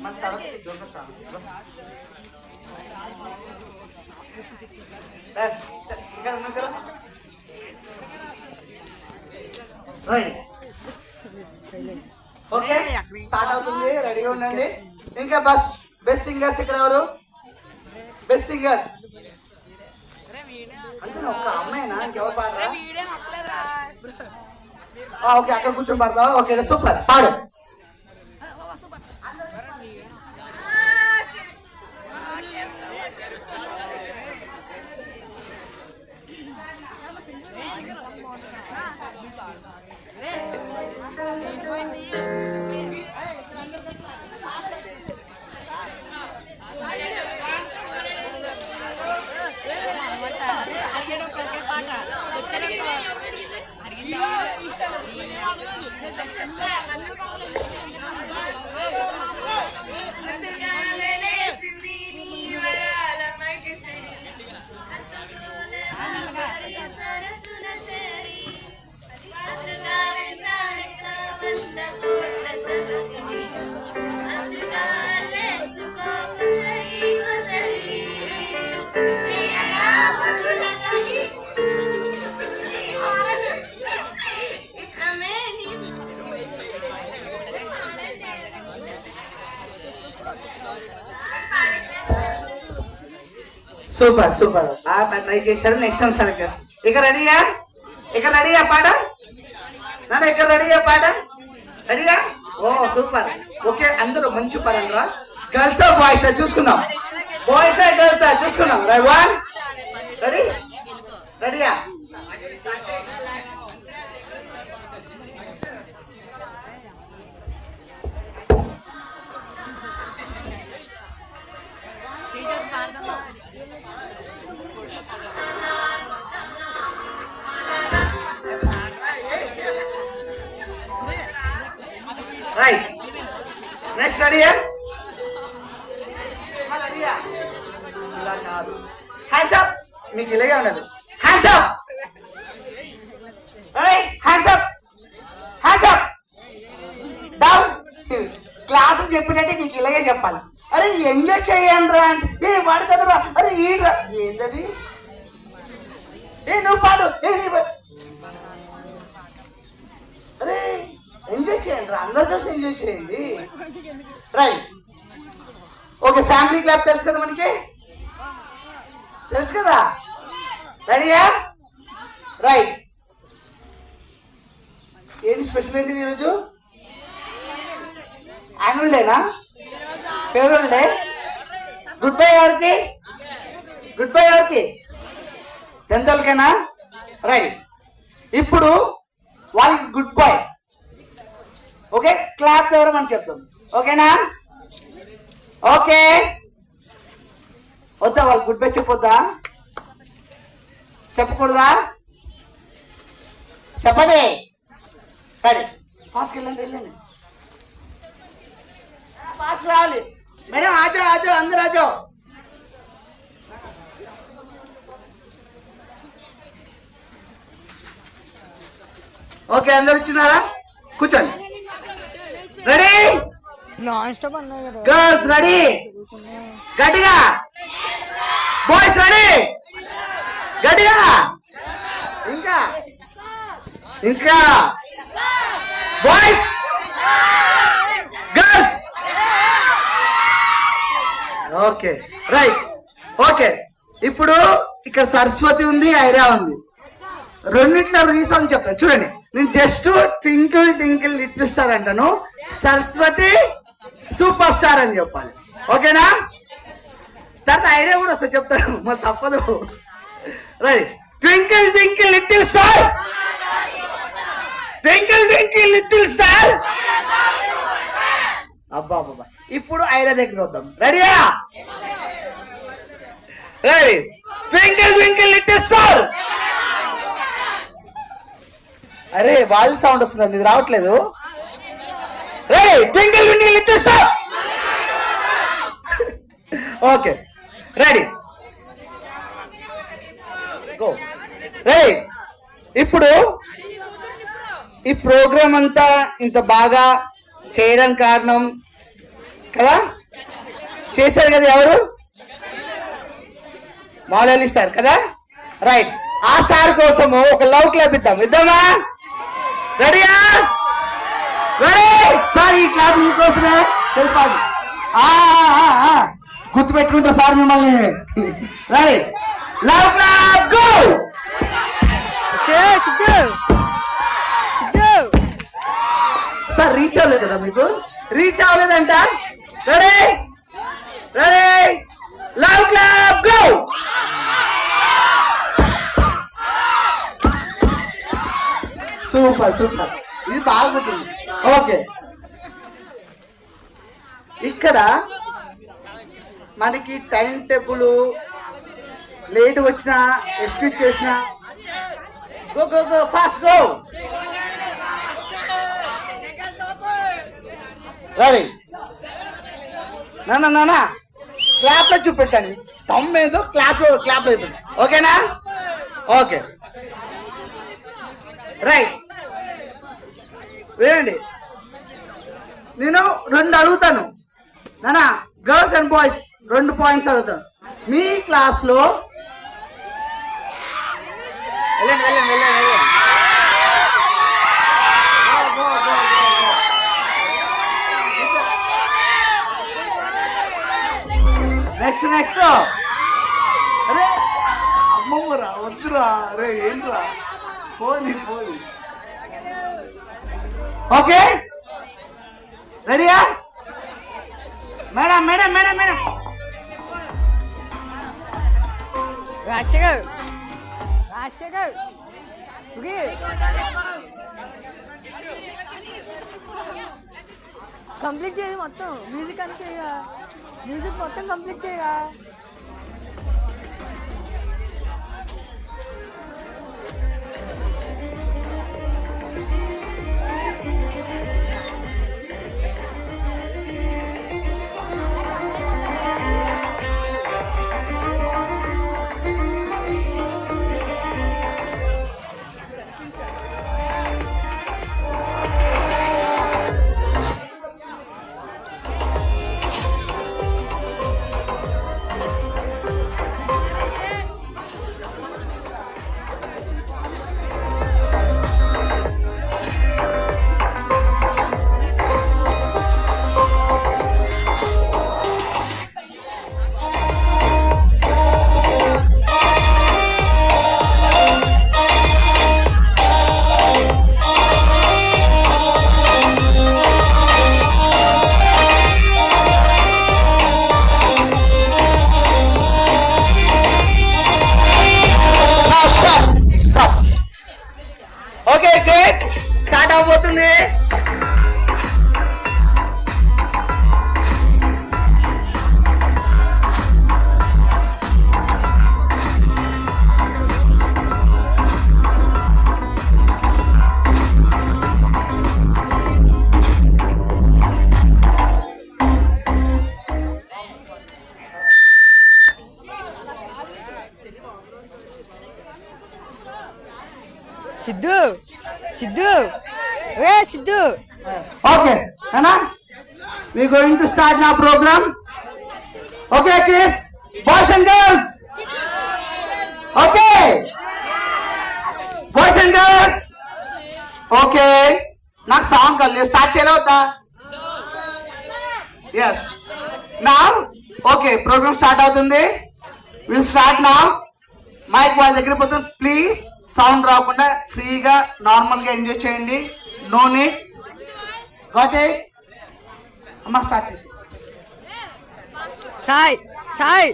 మన తర్వాత దొరకచ్చా okay start అవుతుంది, రెడీగా ఉండండి. ఇంకా బెస్ట్ సింగర్స్ ఇక్కడ ఎవరు? బెస్ట్ సింగర్స్ అంటే ఒక్క అమ్మాయినా, ఇంకెవరు పాడరా? ఓకే అక్కడ కూర్చొని పాడతావా? ఓకే సూపర్, పాడు. సూపర్ సూపర్, ట్రై చేశారు. నెక్స్ట్ టైం సెలెక్ట్ చేస్తాం. ఇక రెడీయా? పాట నాన్న, ఇక్కడ రెడీయా? పాట రెడీయా? ఓ సూపర్. ఓకే అందరూ మంచి పాడండి రా. గర్ల్సా బాయ్సా చూసుకుందాం, బాయ్సా గర్ల్సా చూసుకుందాం. రెడీయా? రైట్, నెక్స్ట్ రెడీయా? ఇలా కాదు, హ్యాండ్స్ అప్. మీకు ఇలాగే ఉండాలి. Hands up, hands up, hands up, down. Class చెప్పినట్టే మీకు ఇలాగే చెప్పాలి. అరే ఎంజాయ్ చేయండి రా అంటే వాడు కదరా, అరే ఈడ్రా, ఏంటది? నువ్వు పాడు, అరే ఎంజాయ్ చేయండి రా, అందరు కలిసి ఎంజాయ్ చేయండి. Right, okay. ఫ్యామిలీ క్లాప్ తెలుసు కదా మనకి, తెలుసు కదా? రెడీయా? రైట్. ఏంటి స్పెషల్ ఏంటి ఈరోజు? యాన్యువల్ డేనా? Favourite day. గుడ్ బై ఎవరికి? గుడ్ బై ఎవరికి? 10th వాళ్ళకేనా? రైట్. ఇప్పుడు వాళ్ళకి గుడ్ బై. ఓకే, క్లాప్ ఎవరు మనం చెప్తాం. ఓకేనా? ఓకే. వద్దా వాళ్ళు గుడ్ బై చెప్పొద్దా? చెప్పకూడదా? చెప్పండి. రెడీ, ఫాస్ట్కి వెళ్ళండి. ఫాస్ట్ రావాలి మేడం. ఆజో అందరు ఆజో. ఓకే అందరు ఇచ్చినారా? కూర్చోండి. రెడీ? Girls ready? గట్టిగా. Boys ready? గట్టిగా. ఇంకా boys, girls. Okay right. Okay ఇప్పుడు ఇక్కడ సరస్వతి ఉంది, ఐరా ఉంది. రెండింటిలో రీసౌండ్ చెప్తాను చూడండి. నేను just twinkle twinkle little star అంటాను, సరస్వతి సూపర్ స్టార్ అని చెప్పాలి. ఓకేనా? తర్వాత ఐడియా కూడా వస్తుంది చెప్తాను, మరి తప్పదు. Right, twinkle twinkle little star, twinkle twinkle little star. అబ్బా అబ్బా. ఇప్పుడు ఐడియా దగ్గర వద్దాం. రెడీయా? Ready. Twinkle twinkle little star. అరే వాల్ సౌండ్ వస్తుంది, ఇది రావట్లేదు. Ready, twinkle twinkle little star. Okay ready, go. Ready. ఇప్పుడు ఈ ప్రోగ్రామ్ అంతా ఇంత బాగా చేయడానికి కారణం కదా, చేశారు కదా ఎవరు, మౌలలి సార్ కదా. రైట్, ఆ సార్ కోసము ఒక లవ్ క్లాప్ ఇద్దాం. ఇద్దామా? రెడీయా? రెడీ సార్, ఈ క్లాప్ మీకోసమే తెలుసా? గుర్తు పెట్టుకుంటా సార్ మిమ్మల్ని. Ready, love clap go. Sir reach అవ్వలేదు కదా మీకు, రీచ్ అవ్వలేదంట. Ready ready, love clap go. Super super, ఇది బాగుంటుంది. ఓకే, ఇక్కడ మనకి టైం టేబుల్ లేట్ వచ్చినా ఎక్స్క్యూజ్ చేసినా go go go fast go. Ready, నానా నానా క్లాప్ లో చూపెట్టండి, తమ్ ఏదో క్లాప్ లో అవుతుంది. ఓకేనా? Okay right. వేయండి, నేను 2 అడుగుతాను నానా, గర్ల్స్ అండ్ బాయ్స్ 2 పాయింట్స్ అడుగుతాను. మీ క్లాస్ లో వెళ్ళండి వెళ్ళండి వెళ్ళండి వెళ్ళండి. Next next. అరే అమ్మమ్మరా, వద్దురా, అరే ఏంట్రా, పోనీ పోనీ. ఓకే రెడీయా? Madam madam madam madam. Rajasekhar Rajasekhar complete చేయి మొత్తం, మ్యూజిక్ అని చేయగా, మ్యూజిక్ మొత్తం కంప్లీట్ చేయగా. ఓకే గైస్, స్టార్ట్ అవబోతుంది. సిద్ధు సిద్ధు ఏ సిద్ధు. ఓకే అన్నా, we going to start now program. Okay kids, boys and girls. Okay boys and girls. Okay, నాకు సాంగ్ కావాలి, స్టార్ట్ చేయాలా వద్దా? yes now. Okay, programme start అవుతుంది. Will start now. మైక్ వాళ్ళ దగ్గర పోతుంది. ప్లీజ్ సౌండ్ రాకుండా ఫ్రీగా నార్మల్ గా ఎంజాయ్ చేయండి. No need. గాట్ ఇట్ అమ్మా, స్టార్ట్ చేసి. సాయి సాయి